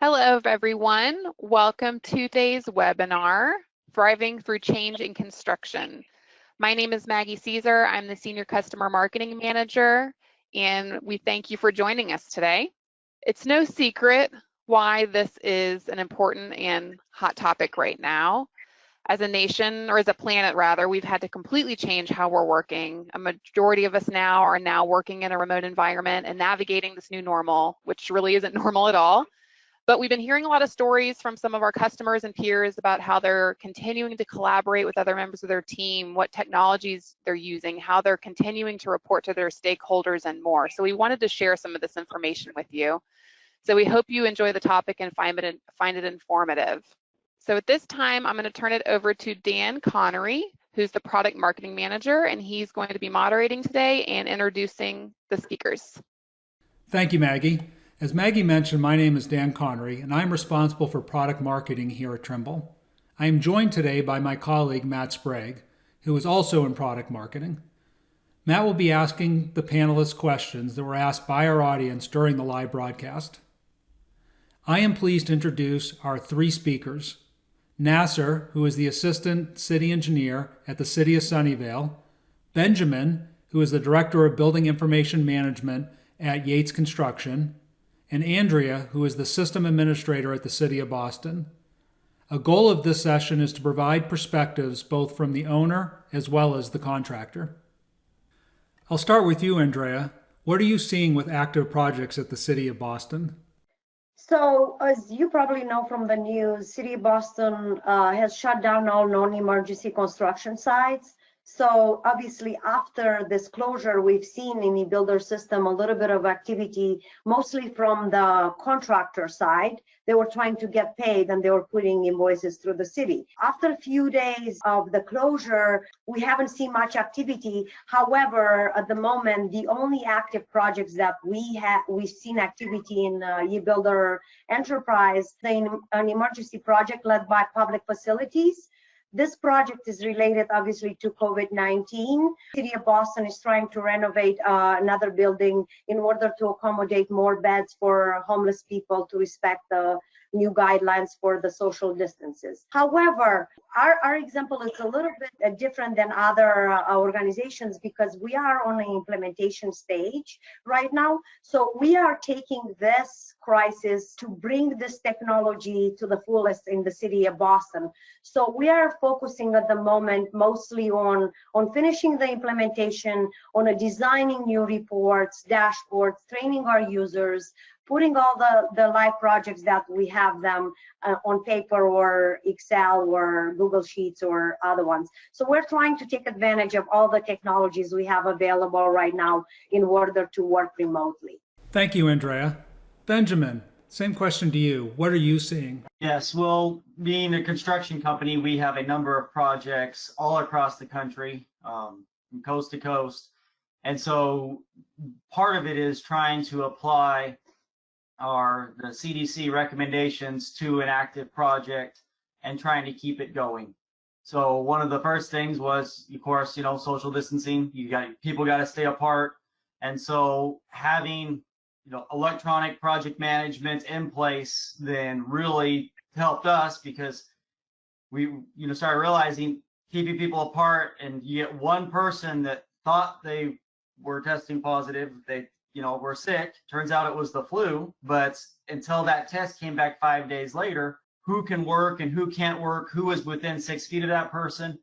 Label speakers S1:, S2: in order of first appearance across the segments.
S1: Hello, everyone. Welcome to today's webinar, Thriving Through Change in Construction. My name is Maggie Caesar. I'm the Senior Customer Marketing Manager, and we thank you for joining us today. It's no secret why this is an important and hot topic right now. As a nation, or as a planet rather, we've had to completely change how we're working. A majority of us now are working in a remote environment and navigating this new normal, which really isn't normal at all. But we've been hearing a lot of stories from some of our customers and peers about how they're continuing to collaborate with other members of their team, what technologies they're using, how they're continuing to report to their stakeholders, and more. So we wanted to share some of this information with you. So we hope you enjoy the topic and find it informative. So at this time, I'm going to turn it over to Dan Connery, who's the Product Marketing Manager, and he's going to be moderating today and introducing the speakers.
S2: Thank you, Maggie. As Maggie mentioned, my name is Dan Connery, and I'm responsible for product marketing here at Trimble. I am joined today by my colleague, Matt Sprague, who is also in product marketing. Matt will be asking the panelists questions that were asked by our audience during the live broadcast. I am pleased to introduce our three speakers: Nasser, who is the Assistant City Engineer at the City of Sunnyvale; Benjamin, who is the Director of Building Information Management at Yates Construction; and Andrea, who is the System Administrator at the City of Boston. A goal of this session is to provide perspectives both from the owner as well as the contractor. I'll start with you, Andrea. What are you seeing with active projects at the City of Boston?
S3: So, as you probably know from the news, City of Boston has shut down all non-emergency construction sites. So obviously after this closure, we've seen in the builder system a little bit of activity, mostly from the contractor side. They were trying to get paid and they were putting invoices through the city. After a few days of the closure, we haven't seen much activity. However, at the moment, the only active projects that we've seen activity in e-builder enterprise, an emergency project led by public facilities. This project is related obviously to COVID-19. City of Boston is trying to renovate another building in order to accommodate more beds for homeless people to respect the new guidelines for the social distances. However, our example is a little bit different than other organizations because we are on an implementation stage right now. So we are taking this crisis to bring this technology to the fullest in the City of Boston. So we are focusing at the moment mostly on finishing the implementation, on designing new reports, dashboards, training our users, putting all the live projects that we have them on paper or Excel or Google Sheets or other ones. So we're trying to take advantage of all the technologies we have available right now in order to work remotely.
S2: Thank you, Andrea. Benjamin, same question to you. What are you seeing?
S4: Yes, well, being a construction company, we have a number of projects all across the country, from coast to coast. And so part of it is trying to apply the CDC recommendations to an active project and trying to keep it going. So one of the first things was, of course, social distancing. People got to stay apart. And so having electronic project management in place then really helped us because we started realizing keeping people apart, and you get one person that thought they were testing positive, they were sick. Turns out it was the flu, but until that test came back 5 days later, who can work and who can't work, who is within 6 feet of that person.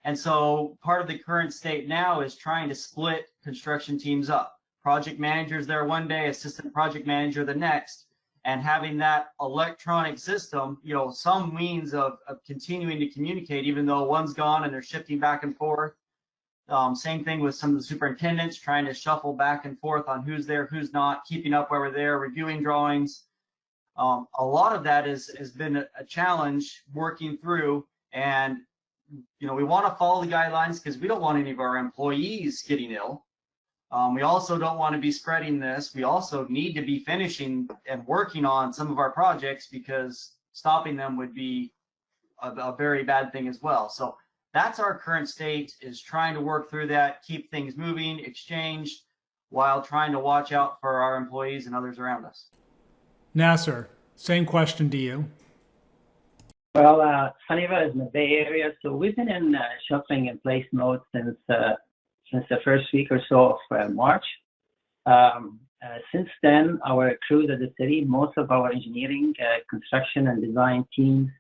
S4: And so part of the current state now is trying to split construction teams up. Project managers there one day, assistant project manager the next, and having that electronic system, some means of continuing to communicate, even though one's gone and they're shifting back and forth. Same thing with some of the superintendents trying to shuffle back and forth on who's there, who's not, keeping up where we're there, reviewing drawings. A lot of that has been a challenge working through, and we want to follow the guidelines because we don't want any of our employees getting ill. We also don't want to be spreading this. We also need to be finishing and working on some of our projects because stopping them would be a very bad thing as well. So that's our current state, is trying to work through that, keep things moving, exchange, while trying to watch out for our employees and others around us.
S2: Nasser, Same question to you.
S5: Well, Sunnyvale is in the Bay Area, so we've been in sheltering-in-place mode since the first week or so of March. Since then, our crews at the city, most of our engineering, construction, and design teams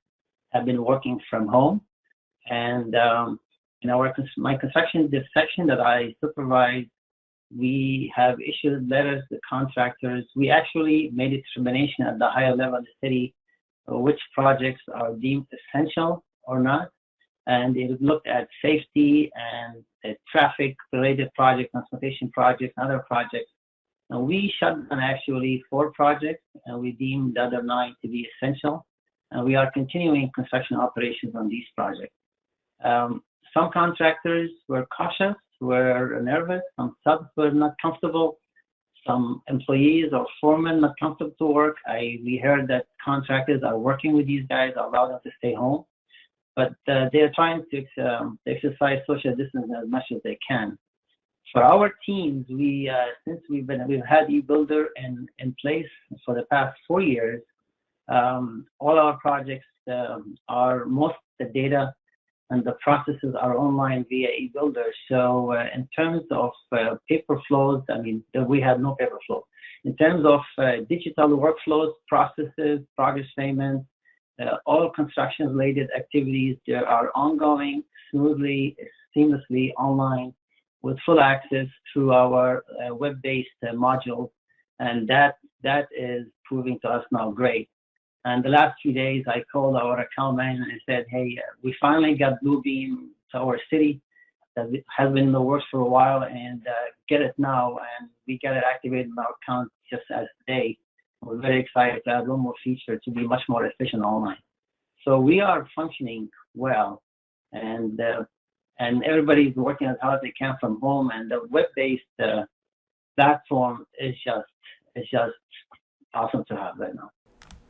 S5: have been working from home. And in my construction section that I supervise, we have issued letters to contractors. We actually made a determination at the higher level of the city which projects are deemed essential or not. And it looked at safety and traffic-related projects, transportation projects, and other projects. And we shut down actually 4 projects, and we deemed the other 9 to be essential. And we are continuing construction operations on these projects. Some contractors were cautious, were nervous, some subs were not comfortable, some employees or foremen not comfortable to work. We heard that contractors are working with these guys, allow them to stay home, but they're trying to exercise social distancing as much as they can. For our teams, since we've had eBuilder in place for the past 4 years, all our projects most of the data and the processes are online via eBuilder. So in terms of paper flows, I mean, we have no paper flow. In terms of digital workflows, processes, progress payments, all construction-related activities, they are ongoing, smoothly, seamlessly online with full access through our web-based modules. And that is proving to us now great. And the last 3 days, I called our account manager and said, hey, we finally got Bluebeam to our city. That has been in the works for a while, and get it now. And we got it activated in our account just as today. We're very excited to add one more feature to be much more efficient online. So we are functioning well, and everybody's working as hard as they can from home. And the web-based platform is just awesome to have right now.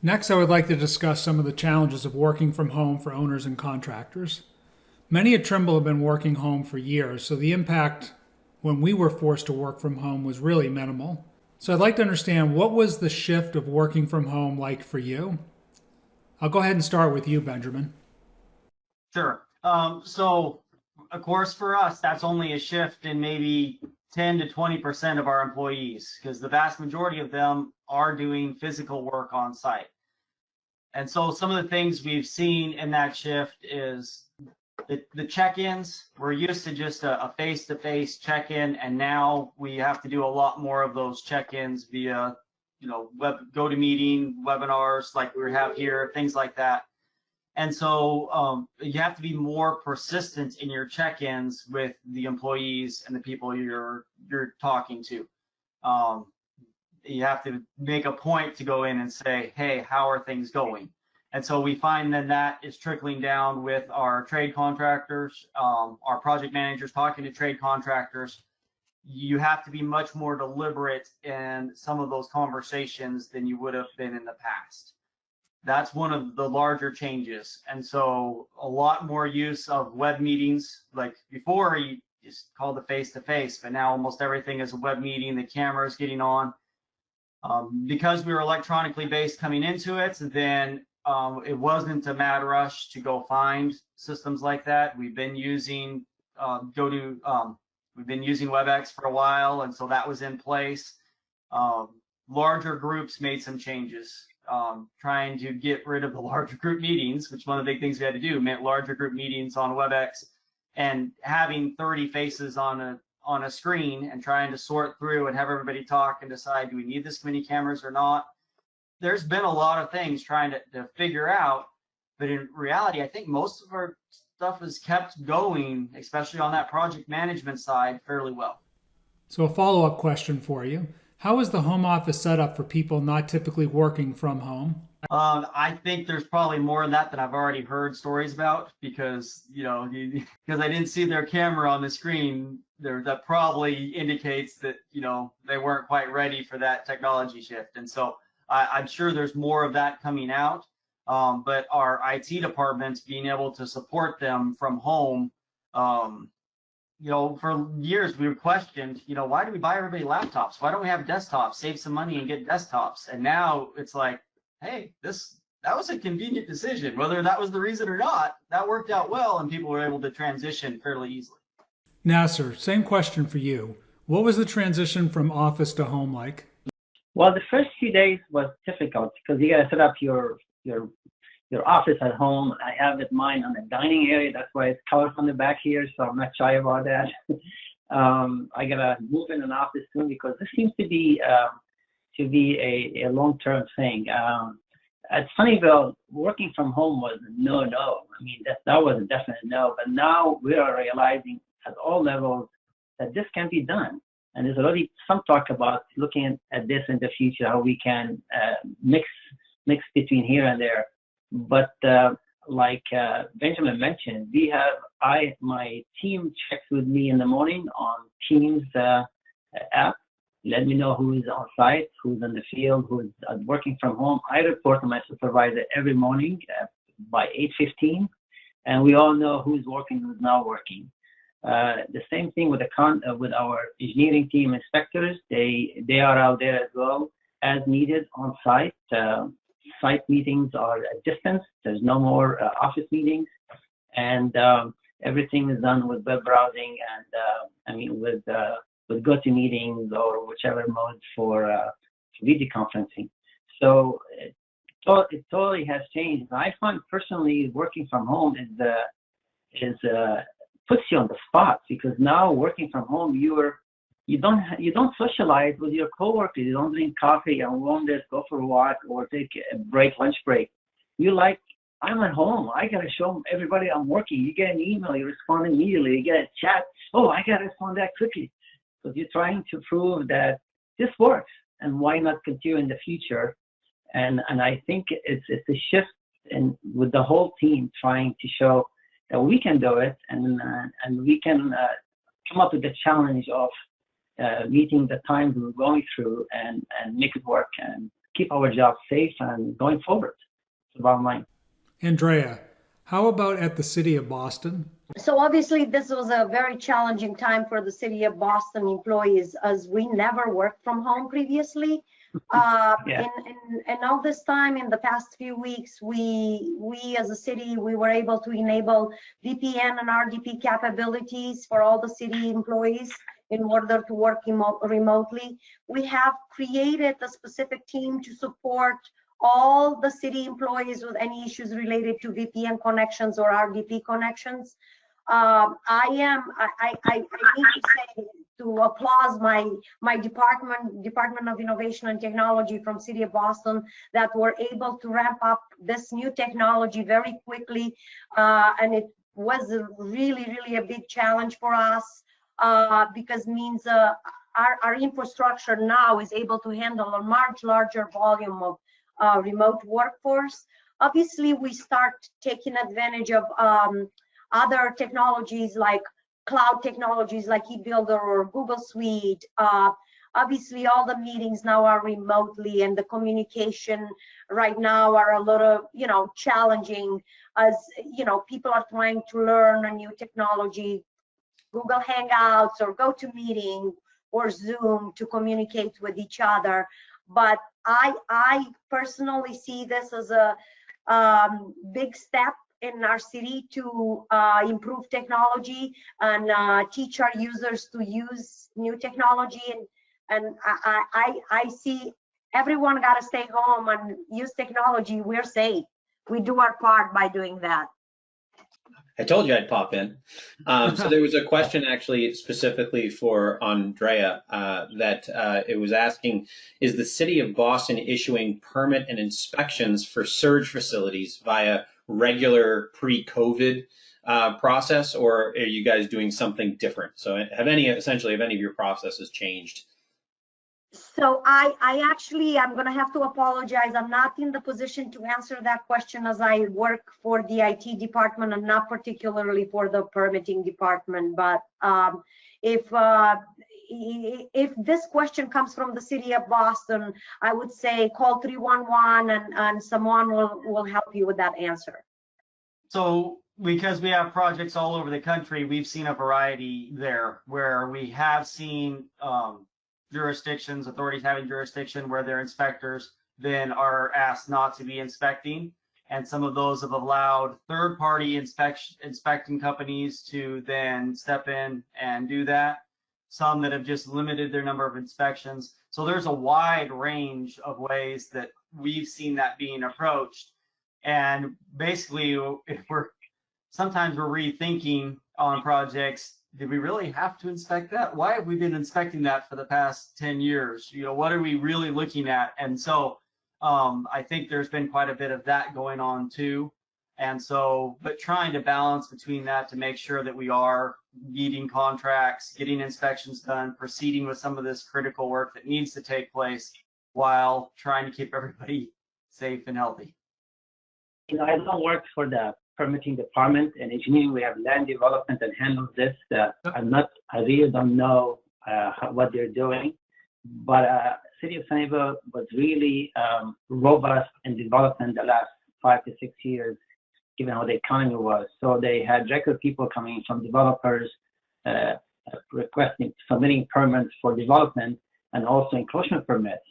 S2: Next, I would like to discuss some of the challenges of working from home for owners and contractors. Many at Trimble have been working home for years, so the impact when we were forced to work from home was really minimal. So I'd like to understand, what was the shift of working from home like for you? I'll go ahead and start with you, Benjamin.
S4: Sure. So, of course, for us, that's only a shift in maybe 10 to 20% of our employees, because the vast majority of them are doing physical work on site. And so some of the things we've seen in that shift is the check-ins. We're used to just a face-to-face check-in, and now we have to do a lot more of those check-ins via, GoToMeeting, webinars like we have here, things like that. And so you have to be more persistent in your check-ins with the employees and the people you're talking to. You have to make a point to go in and say, hey, how are things going? And so we find that is trickling down with our trade contractors, our project managers talking to trade contractors. You have to be much more deliberate in some of those conversations than you would have been in the past. That's one of the larger changes. And so a lot more use of web meetings. Like before, you just called the face-to-face, but now almost everything is a web meeting. The camera is getting on. Because we were electronically based coming into it, then it wasn't a mad rush to go find systems like that. We've been using we've been using WebEx for a while, and so that was in place. Larger groups made some changes, trying to get rid of the larger group meetings, which one of the big things we had to do meant larger group meetings on WebEx, and having 30 faces on a screen and trying to sort through and have everybody talk and decide, do we need this many cameras or not? There's been a lot of things trying to figure out, but in reality, I think most of our stuff is kept going, especially on that project management side, fairly well.
S2: So a follow-up question for you. How is the home office set up for people not typically working from home?
S4: I think there's probably more in that I've already heard stories about, because because I didn't see their camera on the screen there. That probably indicates that they weren't quite ready for that technology shift, and so I'm sure there's more of that coming out. But our IT department being able to support them from home, for years we were questioned, why do we buy everybody laptops? Why don't we have desktops? Save some money and get desktops. And now it's like, hey, that was a convenient decision. Whether that was the reason or not, that worked out well, and people were able to transition fairly easily.
S2: Nasser, same question for you. What was the transition from office to home like?
S5: Well, the first few days was difficult because you gotta set up your office at home. I have it mine on the dining area. That's why it's colored on the back here, so I'm not shy about that. I gotta move in an office soon because this seems to be a long-term thing. At Sunnyvale, working from home was no. I mean, that was a definite no. But now we are realizing at all levels that this can be done. And there's already some talk about looking at this in the future, how we can mix between here and there. But like Benjamin mentioned, my team checks with me in the morning on Teams app, let me know who is on site, who's in the field, who's working from home. I report to my supervisor every morning by 8:15, and we all know who's working, who's not working. The same thing with with our engineering team inspectors. They are out there as well as needed on site. Site meetings are at distance. There's no more office meetings, and everything is done with web browsing and with GoToMeetings or whichever mode for video conferencing. So it totally has changed. I find personally working from home puts you on the spot, because now working from home you don't socialize with your coworkers. You don't drink coffee and go on this, go for a walk or take a lunch break. I'm at home. I gotta show everybody I'm working. You get an email, you respond immediately. You get a chat. Oh, I gotta respond that quickly. Because you're trying to prove that this works, and why not continue in the future? And I think it's a shift with the whole team trying to show that we can do it, and we can come up with the challenge of meeting the times we're going through and make it work and keep our job safe and going forward. It's the bottom line.
S2: Andreea, how about at the City of Boston?
S3: So obviously this was a very challenging time for the City of Boston employees, as we never worked from home previously. And all this time, in the past few weeks, we as a city, we were able to enable VPN and RDP capabilities for all the city employees in order to work remotely. We have created a specific team to support all the city employees with any issues related to VPN connections or RDP connections. I need to say, to applaud my Department of Innovation and Technology from City of Boston, that were able to ramp up this new technology very quickly, and it was really a big challenge for us, because means our infrastructure now is able to handle a much larger volume of remote workforce. Obviously, we start taking advantage of other technologies like cloud technologies like eBuilder or Google Suite. Obviously, all the meetings now are remotely, and the communication right now are a little, challenging, as people are trying to learn a new technology, Google Hangouts or GoToMeeting or Zoom, to communicate with each other. But I personally see this as a big step in our city to improve technology and teach our users to use new technology. And I see everyone got to stay home and use technology. We're safe. We do our part by doing that.
S6: I told you I'd pop in. So there was a question actually specifically for Andreea that it was asking, is the City of Boston issuing permit and inspections for surge facilities via regular pre-COVID process, or are you guys doing something different? So have any of your processes changed?
S3: So I'm going to have to apologize. I'm not in the position to answer that question, as I work for the IT department and not particularly for the permitting department. But if this question comes from the City of Boston, I would say call 311 and someone will help you with that answer.
S4: So because we have projects all over the country, we've seen a variety there where we have seen authorities having jurisdiction where their inspectors then are asked not to be inspecting. And some of those have allowed third-party inspecting companies to then step in and do that. Some that have just limited their number of inspections. So there's a wide range of ways that we've seen that being approached. And basically, if sometimes we're rethinking on projects, did we really have to inspect that? Why have we been inspecting that for the past 10 years? What are we really looking at? And so I think there's been quite a bit of that going on too. And so, but trying to balance between that to make sure that we are meeting contracts, getting inspections done, proceeding with some of this critical work that needs to take place while trying to keep everybody safe and healthy.
S5: I don't work for the permitting department and engineering. We have land development that handles this. I really don't know what they're doing, but City of Sunnyvale was really robust in development the last 5 to 6 years, given how the economy was. So they had record people coming from developers submitting permits for development and also encroachment permits.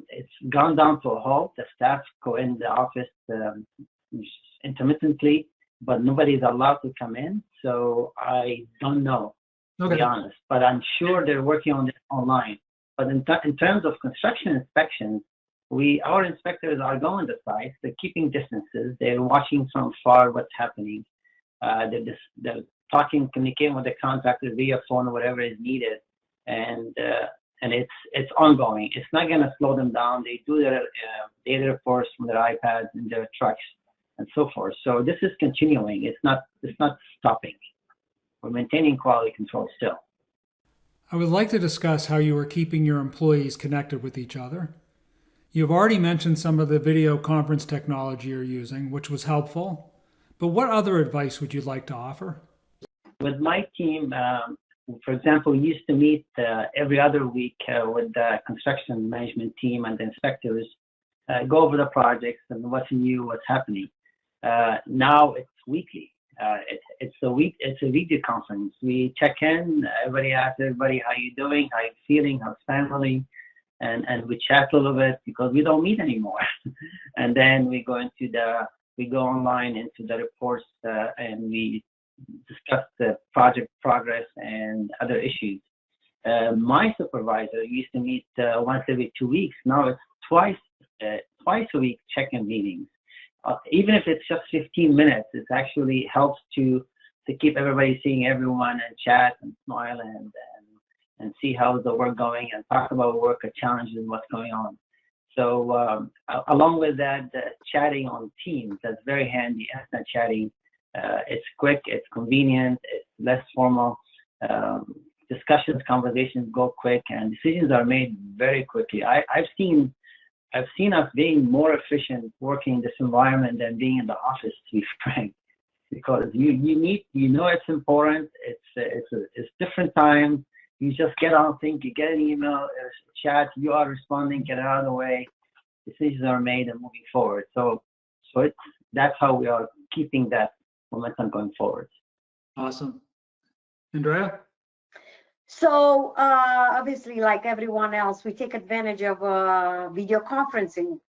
S5: It's gone down to a halt. The staff go in the office intermittently, but nobody's allowed to come in. So I don't know, to be honest, but I'm sure they're working on it online. But in terms of construction inspections, our inspectors are going to sites. They're keeping distances. They're watching from far what's happening. They're talking, communicating with the contractor via phone or whatever is needed, and it's ongoing. It's not going to slow them down. They do their data reports from their iPads and their trucks and so forth. So this is continuing. It's not stopping. We're maintaining quality control still.
S2: I would like to discuss how you are keeping your employees connected with each other. You've already mentioned some of the video conference technology you're using, which was helpful, but what other advice would you like to offer?
S5: With my team, for example, we used to meet every other week with the construction management team and the inspectors, go over the projects and what's new, what's happening. Now it's weekly. It's a video conference. We check in, everybody asks everybody, how you doing, how you feeling, how's family, and we chat a little bit because we don't meet anymore. And then we go online into the reports and we discuss the project progress and other issues. My supervisor used to meet once every 2 weeks. Now it's twice a week check-in meetings. Even if it's just 15 minutes, it actually helps to keep everybody seeing everyone and chat and smile and see how the work going and talk about work and challenges and what's going on. So along with that, chatting on Teams, that's very handy. Instant chatting, it's quick, it's convenient, it's less formal. Discussions, conversations go quick, and decisions are made very quickly. I've seen us being more efficient working in this environment than being in the office, to be frank, because you know it's important. It's different time. You just get on things, you get an email, chat, you are responding, get it out of the way. Decisions are made and moving forward. So that's how we are keeping that momentum going forward.
S2: Awesome. Andreea?
S3: So obviously, like everyone else, we take advantage of video conferencing.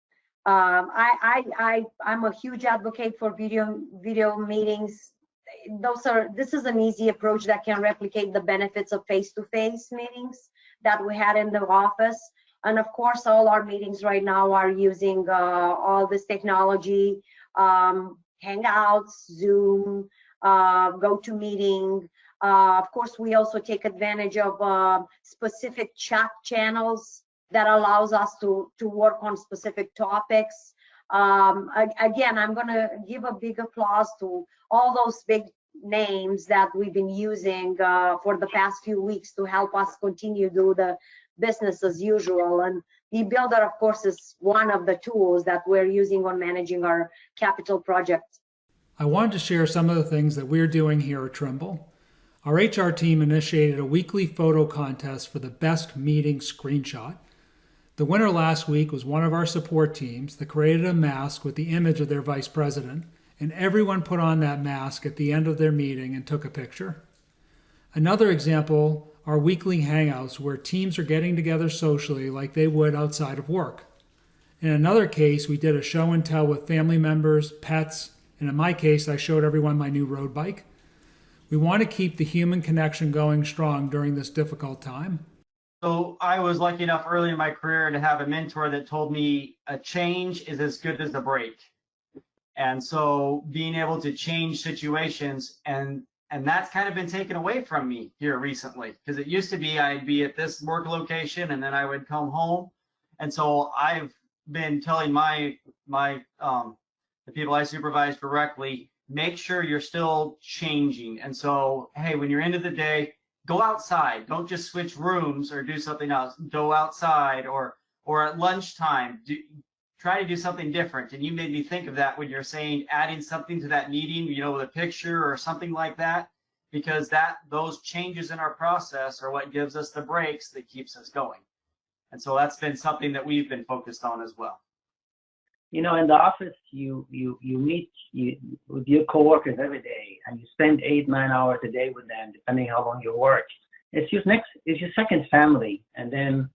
S3: I'm a huge advocate for video meetings. This is an easy approach that can replicate the benefits of face-to-face meetings that we had in the office. And of course, all our meetings right now are using all this technology, Hangouts, Zoom, GoToMeeting. Of course, we also take advantage of specific chat channels that allows us to work on specific topics. Again, I'm going to give a big applause to all those big names that we've been using for the past few weeks to help us continue to do the business as usual. And eBuilder, of course, is one of the tools that we're using on managing our capital projects.
S2: I wanted to share some of the things that we're doing here at Trimble. Our HR team initiated a weekly photo contest for the best meeting screenshot. The winner last week was one of our support teams that created a mask with the image of their vice president, and everyone put on that mask at the end of their meeting and took a picture. Another example are weekly hangouts where teams are getting together socially like they would outside of work. In another case, we did a show and tell with family members, pets, and in my case, I showed everyone my new road bike. We want to keep the human connection going strong during this difficult time.
S4: So I was lucky enough early in my career to have a mentor that told me a change is as good as a break. And so being able to change situations, and that's kind of been taken away from me here recently, because it used to be I'd be at this work location and then I would come home. And so I've been telling the people I supervise directly, make sure you're still changing. And so, hey, when you're into the day, go outside. Don't just switch rooms or do something else. Go outside, or at lunchtime, try to do something different. And you made me think of that when you're saying adding something to that meeting, with a picture or something like that, because those changes in our process are what gives us the breaks that keeps us going. And so that's been something that we've been focused on as well.
S5: In the office, you meet with your coworkers every day, and you spend 8-9 hours a day with them, depending how long you work. It's your second family, and then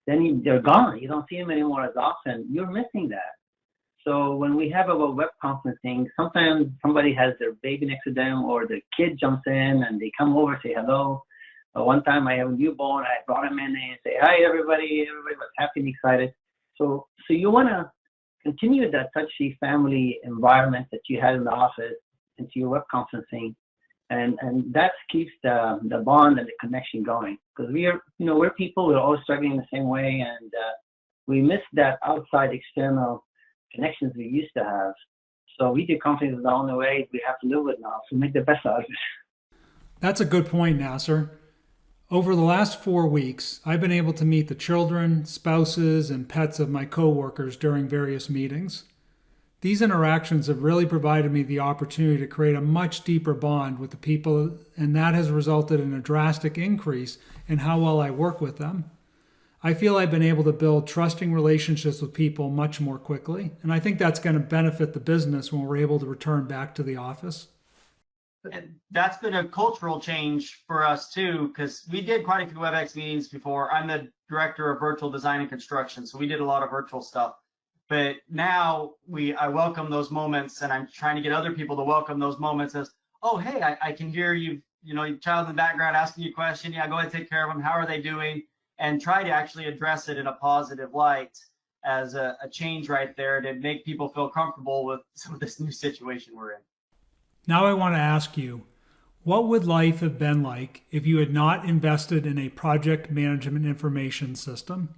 S5: they're gone. You don't see them anymore as often. You're missing that. So when we have our web conferencing, sometimes somebody has their baby next to them, or the kid jumps in and they come over, say hello. One time I have a newborn, I brought him in and say, hi everybody. Everybody was happy and excited. So you want to continue that touchy family environment that you had in the office into your web conferencing, and that keeps the bond and the connection going, because we're people, we're all struggling the same way, and we miss that outside external connections we used to have. So video conferencing is the only way we have to live with now, so make the best out of it.
S2: That's a good point, Nasser. Over the last 4 weeks, I've been able to meet the children, spouses, and pets of my coworkers during various meetings. These interactions have really provided me the opportunity to create a much deeper bond with the people, and that has resulted in a drastic increase in how well I work with them. I feel I've been able to build trusting relationships with people much more quickly, and I think that's going to benefit the business when we're able to return back to the office.
S4: And that's been a cultural change for us too, because we did quite a few WebEx meetings before. I'm the director of virtual design and construction, so we did a lot of virtual stuff. But now I welcome those moments, and I'm trying to get other people to welcome those moments as, oh, hey, I can hear you, your child in the background asking you a question. Yeah, go ahead and take care of them. How are they doing? And try to actually address it in a positive light as a change right there to make people feel comfortable with some of this new situation we're in.
S2: Now I want to ask you, what would life have been like if you had not invested in a project management information system?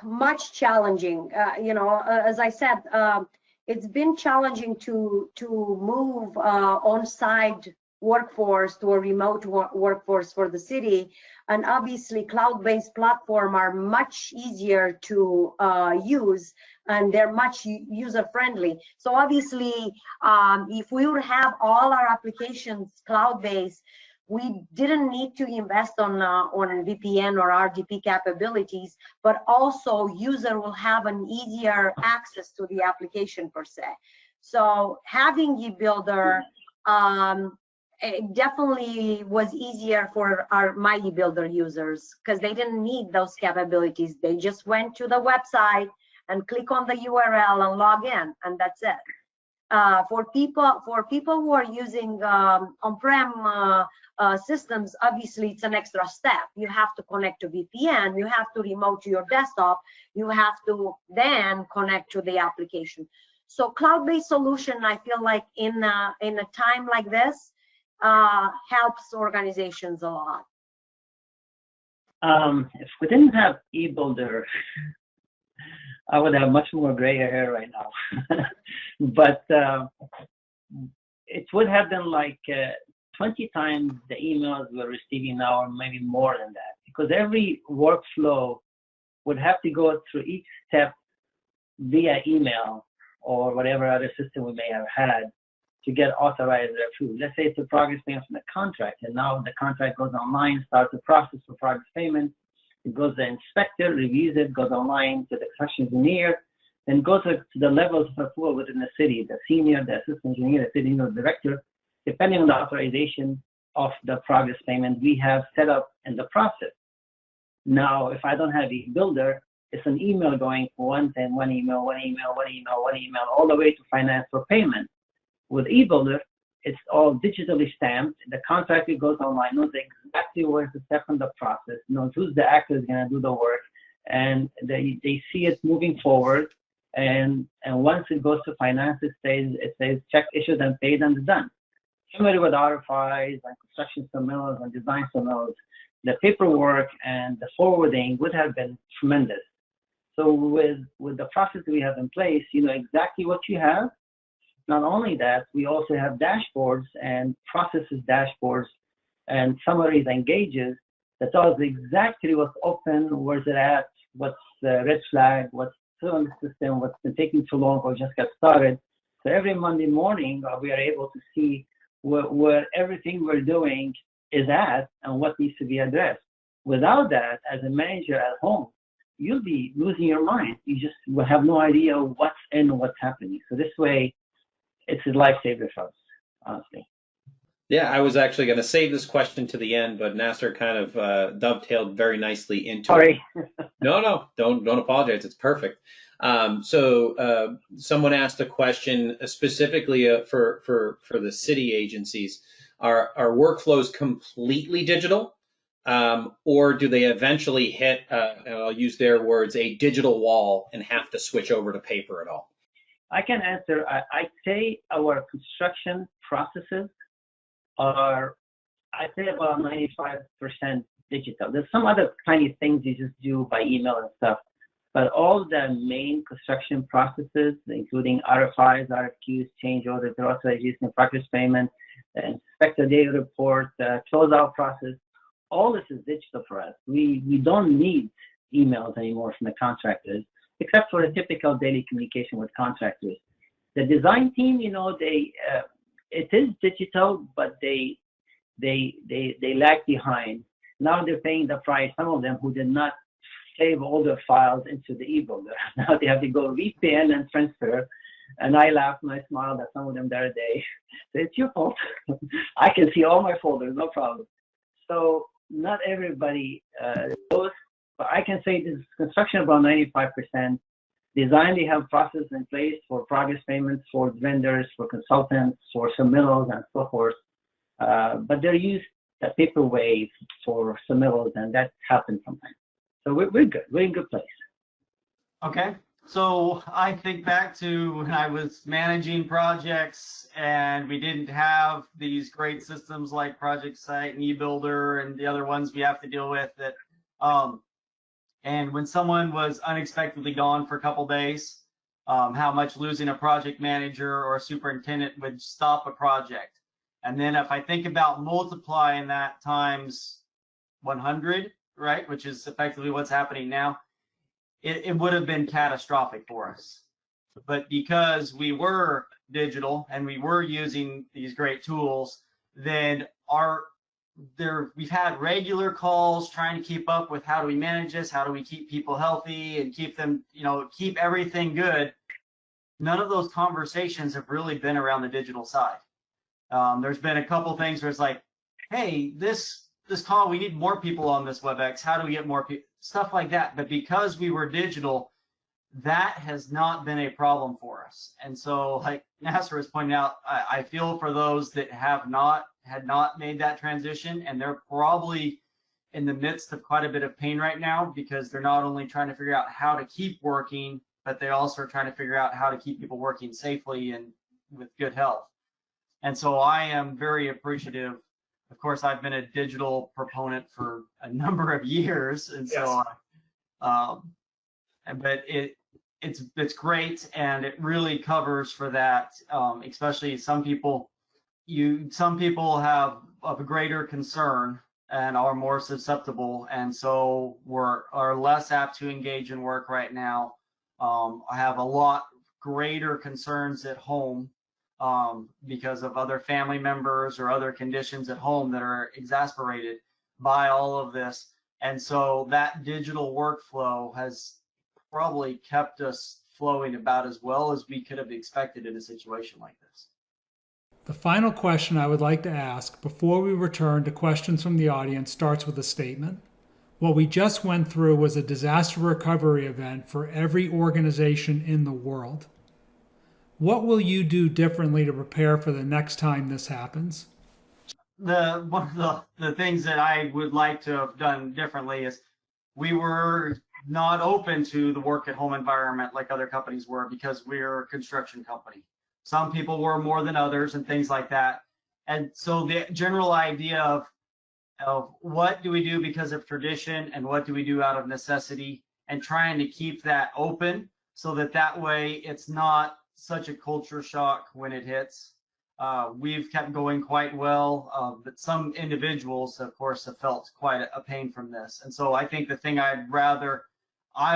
S3: Much challenging. As I said, it's been challenging to move on-site workforce to a remote workforce for the city, and obviously cloud-based platforms are much easier to use, and they're much user-friendly. So obviously, if we would have all our applications cloud-based, we didn't need to invest on VPN or RDP capabilities, but also user will have an easier access to the application per se. So having eBuilder, it definitely was easier for my eBuilder users, because they didn't need those capabilities. They just went to the website and click on the URL and log in, and that's it. For people who are using on-prem systems, obviously it's an extra step. You have to connect to VPN, you have to remote to your desktop, you have to then connect to the application. So cloud-based solution, I feel like in a time like this, helps organizations a lot.
S5: If we didn't have eBuilder, I would have much more gray hair right now. But it would have been like 20 times the emails we're receiving now, or maybe more than that, because every workflow would have to go through each step via email or whatever other system we may have had to get authorized or approved. Let's say it's a progress payment from the contract, and now the contract goes online, starts the process for progress payment. It goes to the inspector, reviews it, goes online to the construction engineer, then goes to the levels of approval within the city, the senior, the assistant engineer, the city engineer, director, depending on the authorization of the progress payment we have set up in the process. Now, if I don't have eBuilder, it's an email going once and one email, all the way to finance for payment. With eBuilder, it's all digitally stamped. The contractor goes online, knows exactly where's the step in the process, knows who's the actor is going to do the work, and they see it moving forward. And once it goes to finance, it says check issued and paid and done. Similar with RFIs and construction submittals and design submittals, the paperwork and the forwarding would have been tremendous. So with the process we have in place, you know exactly what you have. Not only that, we also have dashboards and processes dashboards and summaries and gauges that tells exactly what's open, where's it at, what's the red flag, what's still in the system, what's been taking too long or just got started. So every Monday morning, we are able to see where everything we're doing is at and what needs to be addressed. Without that, as a manager at home, you'll be losing your mind. You just will have no idea what's in and what's happening. So this way, it's a lifesaver for us, honestly.
S6: Yeah, I was actually going to save this question to the end, but Nasser kind of dovetailed very nicely into
S5: Sorry.
S6: it. No, don't apologize. It's perfect. So someone asked a question specifically for the city agencies. Are workflows completely digital, or do they eventually hit, and I'll use their words, a digital wall and have to switch over to paper at all?
S5: I can answer. I'd say our construction processes are, I'd say about 95% digital. There's some other tiny things you just do by email and stuff, but all the main construction processes, including RFIs, RFQs, change orders, authorization, progress payment, inspector data report, closeout process, all this is digital for us. We don't need emails anymore from the contractors, except for a typical daily communication with contractors. The design team, you know, it is digital, but they lag behind. Now they're paying the price. Some of them who did not save all their files into the eBuilder. Now they have to go VPN and transfer. And I laugh and I smile that some of them there a day. So it's your fault. I can see all my folders, no problem. So not everybody knows. But I can say this construction about 95%. Design, they have processes in place for progress payments, for vendors, for consultants, for submittals, and so forth. But they're used the paper way for submittals, and that happens sometimes. So we're good. We're in a good place.
S4: Okay. So I think back to when I was managing projects and we didn't have these great systems like Project Site and eBuilder and the other ones we have to deal with that. And when someone was unexpectedly gone for a couple days, how much losing a project manager or a superintendent would stop a project. And then if I think about multiplying that times 100, right, which is effectively what's happening now, it would have been catastrophic for us. But because we were digital and we were using these great tools, then we've had regular calls trying to keep up with how do we manage this, how do we keep people healthy and keep them, keep everything good. None of those conversations have really been around the digital side. There's been a couple things where it's like, hey, this call, we need more people on this WebEx. How do we get more people? Stuff like that. But because we were digital, that has not been a problem for us. And so, like Nasser was pointing out, I feel for those that had not made that transition, and they're probably in the midst of quite a bit of pain right now because they're not only trying to figure out how to keep working, but they also are trying to figure out how to keep people working safely and with good health. And so I am very appreciative. Of course, I've been a digital proponent for a number of years, and so, but it's great, and it really covers for that. Especially some people have of a greater concern and are more susceptible, and so are less apt to engage in work right now. I have a lot greater concerns at home because of other family members or other conditions at home that are exacerbated by all of this. And so that digital workflow has probably kept us flowing about as well as we could have expected in a situation like this.
S2: The final question I would like to ask before we return to questions from the audience starts with a statement. What we just went through was a disaster recovery event for every organization in the world. What will you do differently to prepare for the next time this happens?
S4: One of the things that I would like to have done differently is we were not open to the work at home environment like other companies were, because we're a construction company. Some people were more than others and things like that. And so the general idea of what do we do because of tradition and what do we do out of necessity, and trying to keep that open so that way it's not such a culture shock when it hits. We've kept going quite well, but some individuals, of course, have felt quite a pain from this. And so I think the thing I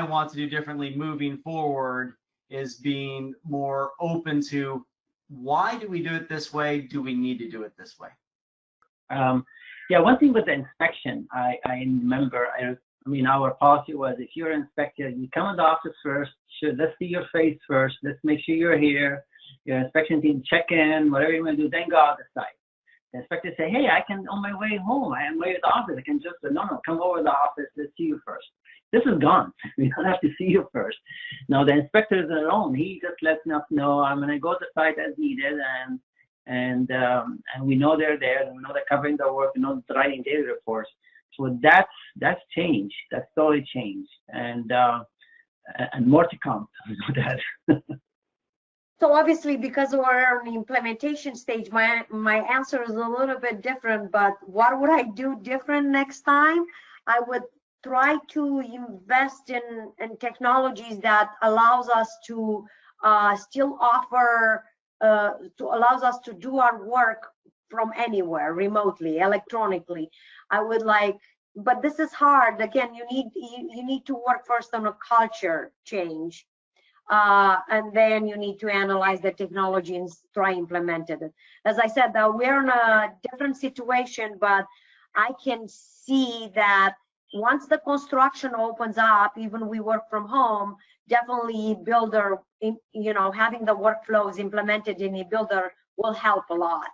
S4: want to do differently moving forward is being more open to, why do we do it this way? Do we need to do it this way?
S5: Yeah, one thing with the inspection, I remember, our policy was, if you're an inspector, you come in the office first, let's see your face first, let's make sure you're here, your inspection team check in, whatever you're going to do, then go out the site. The inspector say, hey, I can, on my way home, I am way to the office, I can just, no, come over to the office, let's see you first. This is gone. We don't have to see you first. Now, the inspector is their own. He just lets us know, I'm going to go to the site as needed, and we know they're there, and we know they're covering their work, we know they're writing daily reports. So that's changed. That's totally changed, and more to come.
S3: So obviously, because we're in the implementation stage, my answer is a little bit different. But what would I do different next time? I would try to invest in technologies that allows us to still offer, allows us to do our work from anywhere, remotely, electronically. I would like, but this is hard. Again, you need to work first on a culture change, and then you need to analyze the technology and try implement it. As I said, we're in a different situation, but I can see that once the construction opens up, even we work from home, definitely builder, having the workflows implemented in a builder will help a lot.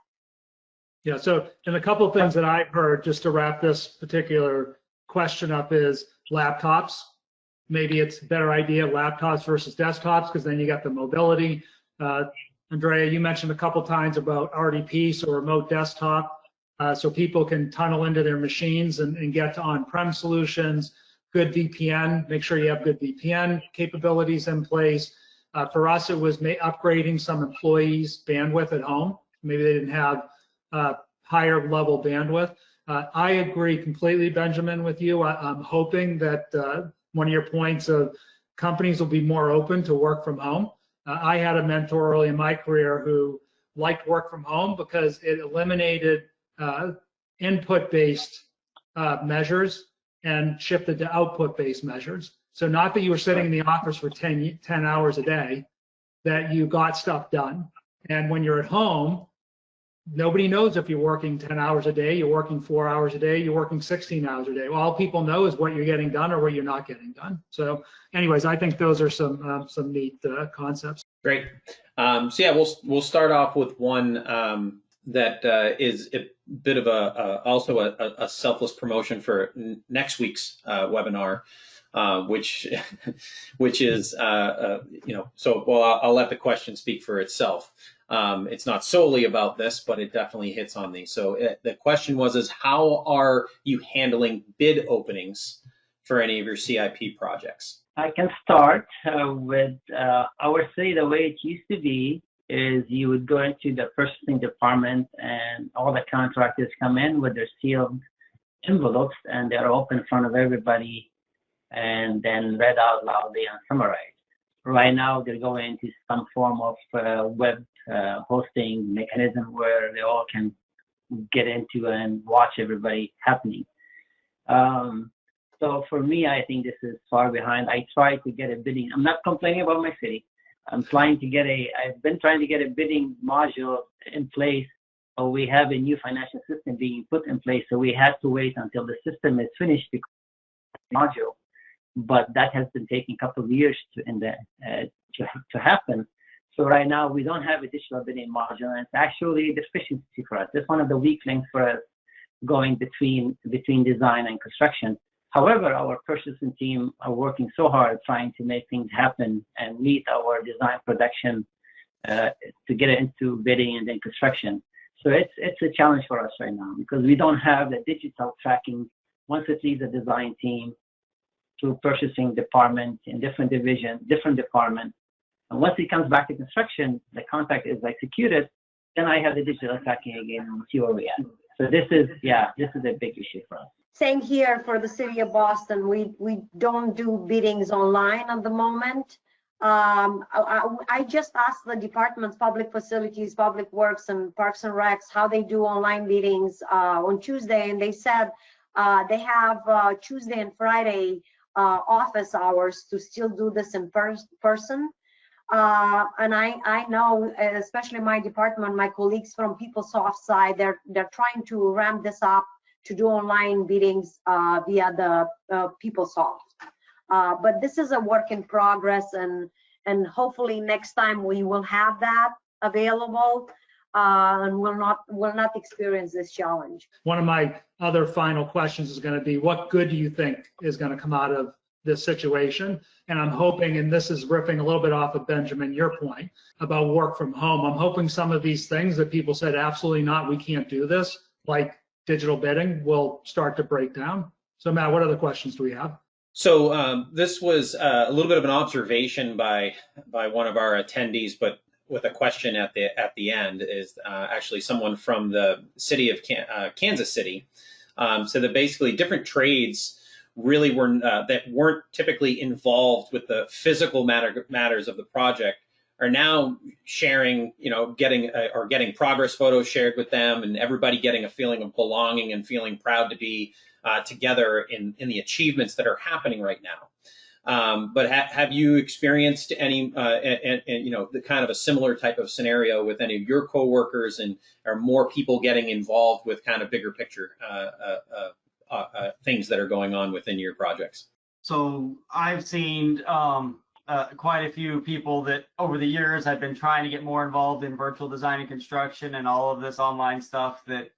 S2: Yeah, so, and a couple of things that I've heard, just to wrap this particular question up, is laptops. Maybe it's a better idea, laptops versus desktops, because then you got the mobility. Andreea, you mentioned a couple times about RDP, so remote desktop. So people can tunnel into their machines and get to on-prem solutions. Good VPN, make sure you have good VPN capabilities in place. For us, it was upgrading some employees' bandwidth at home. Maybe they didn't have higher level bandwidth. I agree completely, Benjamin, with you. I'm hoping that one of your points of companies will be more open to work from home. I had a mentor early in my career who liked work from home because it eliminated input-based measures and shifted to output-based measures. So not that you were sitting in the office for 10 hours a day, that you got stuff done. And when you're at home, nobody knows if you're working 10 hours a day, you're working 4 hours a day, you're working 16 hours a day. All people know is what you're getting done or what you're not getting done. So anyways, I think those are some neat concepts.
S6: Great. So yeah, we'll start off with one that is a bit of also a selfless promotion for next week's webinar, which is so well, I'll let the question speak for itself. It's not solely about this, but it definitely hits on these. So the question was, how are you handling bid openings for any of your CIP projects?
S5: I can start with our city. The way it used to be is you would go into the purchasing department and all the contractors come in with their sealed envelopes and they're open in front of everybody and then read out loudly and summarized. Right now, they're going into some form of web hosting mechanism where they all can get into and watch everybody happening. So for me, I think this is far behind. I try to get a bidding. I'm not complaining about my city. I've been trying to get a bidding module in place, but we have a new financial system being put in place. So we had to wait until the system is finished to module. But that has been taking a couple of years to happen. So right now we don't have a digital bidding module, and it's actually a deficiency for us. It's one of the weak links for us going between design and construction. However, our purchasing team are working so hard trying to make things happen and meet our design production to get it into bidding and then construction. So it's a challenge for us right now because we don't have the digital tracking once it leaves the design team to purchasing department in different division, different department. And once it comes back to construction, the contract is executed, then I have the digital tracking again and see where we at. So this is a big issue for us.
S3: Same here for the city of Boston. We don't do biddings online at the moment. I just asked the departments, public facilities, public works, and parks and recs how they do online biddings on Tuesday, and they said they have Tuesday and Friday office hours to still do this in person. And I know, especially my department, my colleagues from PeopleSoft side, they're trying to ramp this up to do online biddings via the PeopleSoft. But this is a work in progress, and hopefully next time we will have that available and will not experience this challenge.
S2: One of my other final questions is going to be, what good do you think is going to come out of this situation? And I'm hoping, and this is riffing a little bit off of Benjamin, your point about work from home, I'm hoping some of these things that people said, absolutely not, we can't do this, like digital bidding, will start to break down. So Matt, what other questions do we have?
S6: So this was a little bit of an observation by one of our attendees, but with a question at the end, is actually someone from the city of Kansas City. So that basically different trades really weren't typically involved with the physical matters of the project are now sharing, getting progress photos shared with them, and everybody getting a feeling of belonging and feeling proud to be together in the achievements that are happening right now. But have you experienced any, the kind of a similar type of scenario with any of your coworkers, and are more people getting involved with kind of bigger picture things that are going on within your projects?
S4: So I've seen quite a few people that over the years I've been trying to get more involved in virtual design and construction and all of this online stuff, that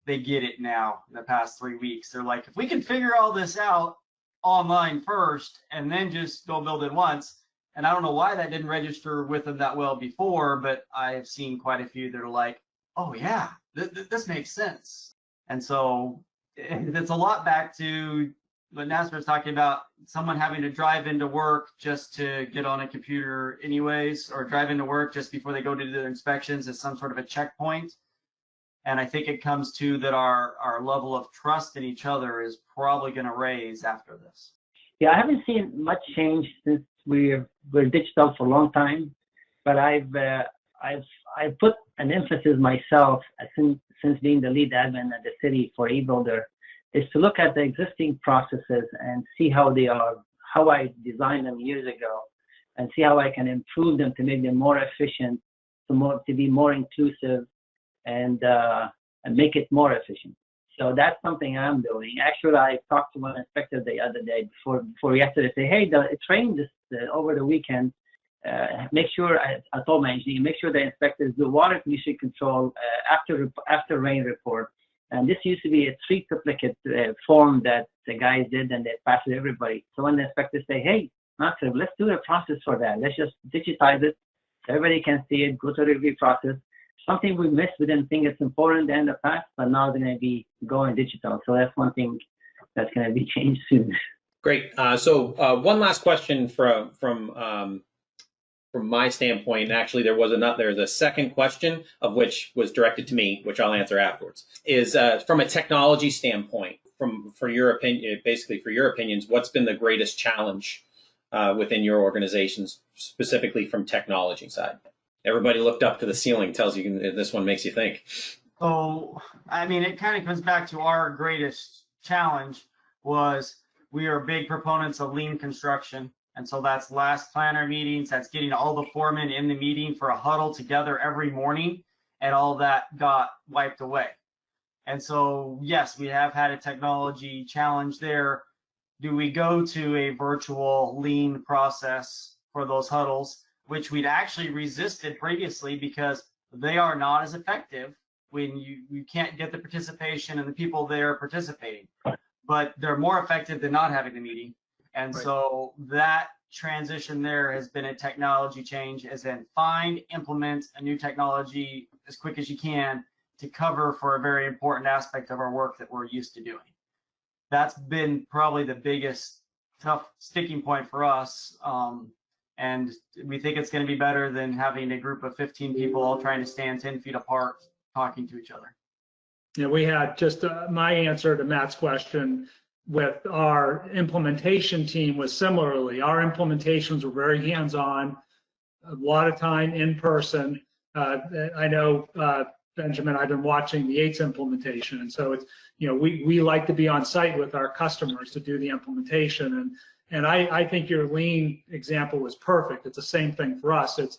S4: they get it now in the past 3 weeks. They're like, if we can figure all this out online first and then just go build it once. And I don't know why that didn't register with them that well before, but I've seen quite a few that are like, oh yeah, this makes sense. And so it's a lot back to what Nasser was talking about, someone having to drive into work just to get on a computer anyways, or drive into work just before they go to do their inspections as some sort of a checkpoint. And I think it comes to that our level of trust in each other is probably going to raise after this.
S5: Yeah, I haven't seen much change since we're digital for a long time, but I've put an emphasis myself since being the lead admin at the city for eBuilder, is to look at the existing processes and see how they are, how I designed them years ago, and see how I can improve them to make them more efficient, to be more inclusive, and make it more efficient. So that's something I'm doing. Actually, I talked to one inspector the other day before yesterday. Say, hey, it rained over the weekend. Make sure I told my engineer, make sure the inspectors do water pollution control after rain report. And this used to be a 3-triplicate form that the guys did, and they passed it to everybody. So when the inspectors say, hey, Nasser, let's do a process for that. Let's just digitize it. So everybody can see it, go to the review process. Something we missed, we didn't think it's important in the past, but now they're going to be going digital. So that's one thing that's going to be changed soon.
S6: Great. So one last question from my standpoint. Actually, there's a second question of which was directed to me, which I'll answer afterwards. Is from a technology standpoint, for your opinion, basically for your opinions, what's been the greatest challenge within your organizations, specifically from technology side? Everybody looked up to the ceiling. Tells you this one makes you think.
S4: So, I mean, it kind of comes back to our greatest challenge was we are big proponents of lean construction. And so that's last planner meetings, that's getting all the foremen in the meeting for a huddle together every morning, and all that got wiped away. And so, yes, we have had a technology challenge there. Do we go to a virtual lean process for those huddles, which we'd actually resisted previously because they are not as effective when you can't get the participation and the people there participating. but they're more effective than not having the meeting. And
S2: Right.
S4: so that transition there has been a technology change, as in implement a new technology as quick as you can to cover for a very important aspect of our work that we're used to doing. That's been probably the biggest tough sticking point for us. And we think it's going to be better than having a group of 15 people all trying to stand 10 feet apart talking to each other.
S2: Yeah, we had just my answer to Matt's question with our implementation team was similarly. Our implementations were very hands-on, a lot of time in person. I know, Benjamin, I've been watching the Yates implementation, and so it's, we like to be on site with our customers to do the implementation. And I think your lean example was perfect. It's the same thing for us. Is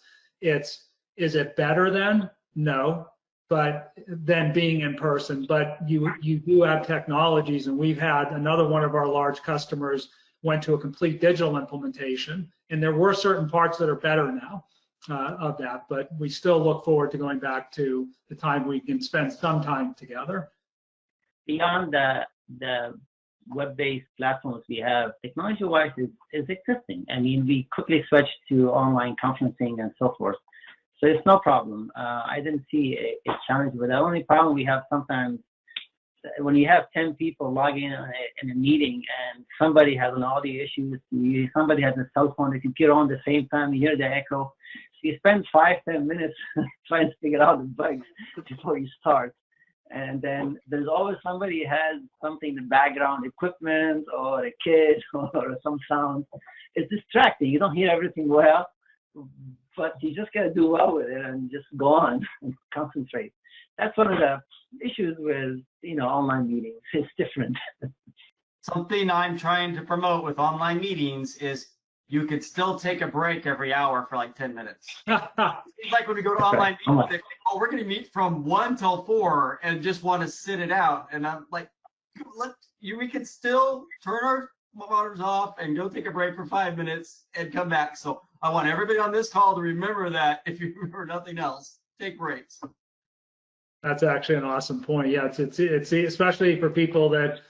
S2: it better than? No, but then being in person. But you do have technologies, and we've had another one of our large customers went to a complete digital implementation, and there were certain parts that are better now of that, but we still look forward to going back to the time we can spend some time together.
S5: Beyond the web-based platforms we have, technology-wise is existing. I mean, we quickly switched to online conferencing and so forth. So it's no problem. I didn't see a challenge with that. The only problem we have sometimes when you have 10 people log in a meeting and somebody has an audio issue, somebody has a cell phone, the computer on the same time, you hear the echo. So you spend 5-10 minutes trying to figure out the bugs before you start. And then there's always somebody who has something in the background, equipment or a kid or some sound. It's distracting. You don't hear everything well, but you just got to do well with it and just go on and concentrate. That's one of the issues with, online meetings. It's different.
S4: Something I'm trying to promote with online meetings is you could still take a break every hour for like 10 minutes. It's like when we go to online meetings, they think, oh, we're going to meet from 1 till 4 and just want to sit it out. And I'm like, we could still turn our monitors off and go take a break for 5 minutes and come back. So I want everybody on this call to remember that. If you remember nothing else, take breaks.
S2: That's actually an awesome point. Yeah, it's especially for people that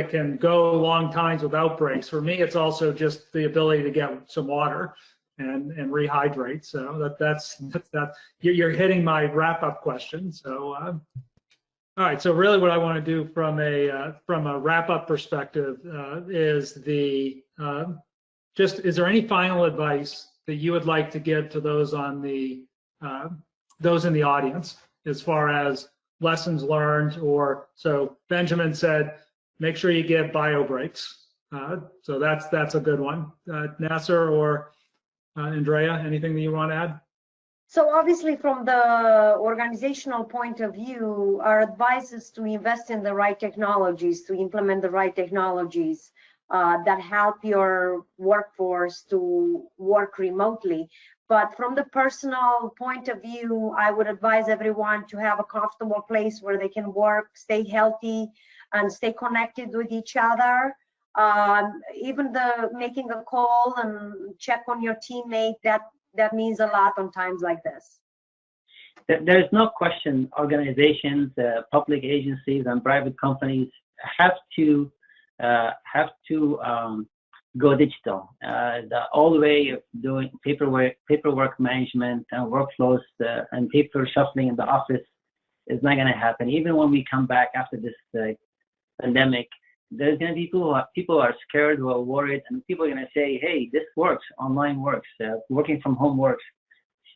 S2: can go long times without breaks. For me, it's also just the ability to get some water and rehydrate. So that's you're hitting my wrap-up question. So all right. So really, what I want to do from a wrap-up perspective is is there any final advice that you would like to give to those in the audience as far as lessons learned? Or so Benjamin said, make sure you give bio breaks. So that's a good one. Nasser or Andreea, anything that you want to add?
S3: So obviously from the organizational point of view, our advice is to invest in the right technologies, to implement the right technologies that help your workforce to work remotely. But from the personal point of view, I would advise everyone to have a comfortable place where they can work, stay healthy, and stay connected with each other. Even making a call and check on your teammate, that means a lot on times like this.
S5: There's no question organizations, public agencies, and private companies have to go digital. The old way of doing paperwork management and workflows and paper shuffling in the office is not going to happen. Even when we come back after this pandemic, there's going to be people are scared or worried, and people are going to say, hey, this works, online works, working from home works.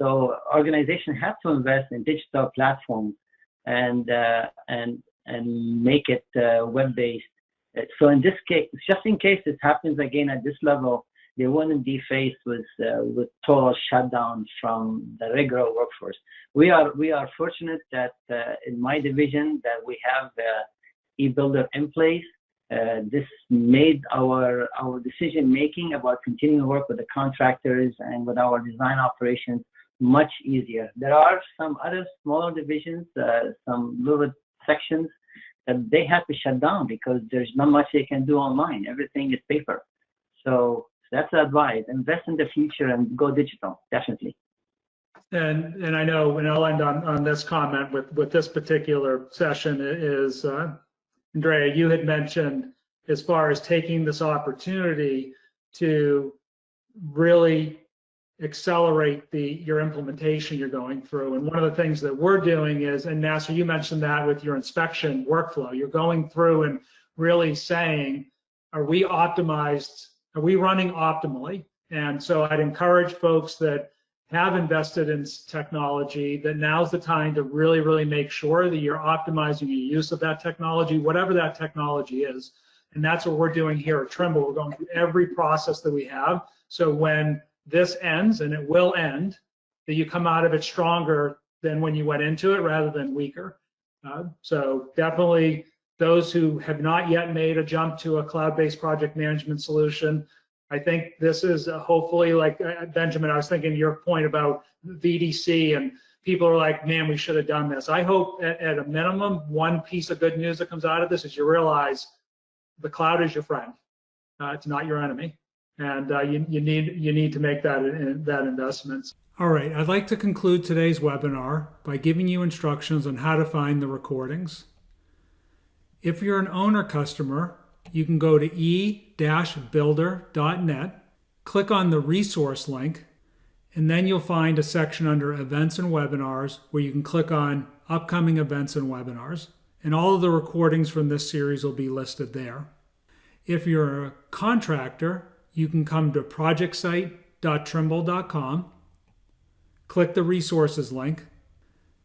S5: So organizations have to invest in digital platforms and make it web-based. So in this case, just in case it happens again at this level, they wouldn't be faced with total shutdown from the regular workforce. We are fortunate that in my division that we have e-builder in place. This made our decision making about continuing to work with the contractors and with our design operations much easier. There are some other smaller divisions, some little sections that they have to shut down because there's not much they can do online. Everything is paper. So that's the advice. Invest in the future and go digital, definitely.
S2: And I know, and I'll end on this comment with this particular session is, Andreea, you had mentioned as far as taking this opportunity to really accelerate your implementation you're going through. And one of the things that we're doing is, and Nasser, you mentioned that with your inspection workflow, you're going through and really saying, are we optimized? Are we running optimally? And so I'd encourage folks that have invested in technology that now's the time to really, really make sure that you're optimizing your use of that technology, whatever that technology is. And that's what we're doing here at Trimble. We're going through every process that we have. So when this ends, and it will end, that you come out of it stronger than when you went into it rather than weaker. So definitely those who have not yet made a jump to a cloud-based project management solution, I think this is hopefully, like Benjamin, I was thinking your point about VDC, and people are like, man, we should have done this. I hope at a minimum, one piece of good news that comes out of this is you realize the cloud is your friend. It's not your enemy. And you need to make that investment. All right, I'd like to conclude today's webinar by giving you instructions on how to find the recordings. If you're an owner customer, you can go to e-builder.net, click on the resource link, and then you'll find a section under events and webinars where you can click on upcoming events and webinars, and all of the recordings from this series will be listed there. If you're a contractor, you can come to projectsite.trimble.com, click the resources link,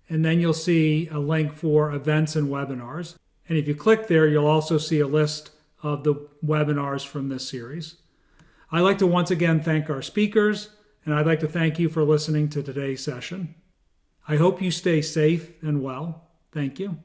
S2: and then you'll see a link for events and webinars. And if you click there, you'll also see a list of the webinars from this series. I'd like to once again thank our speakers, and I'd like to thank you for listening to today's session. I hope you stay safe and well. Thank you.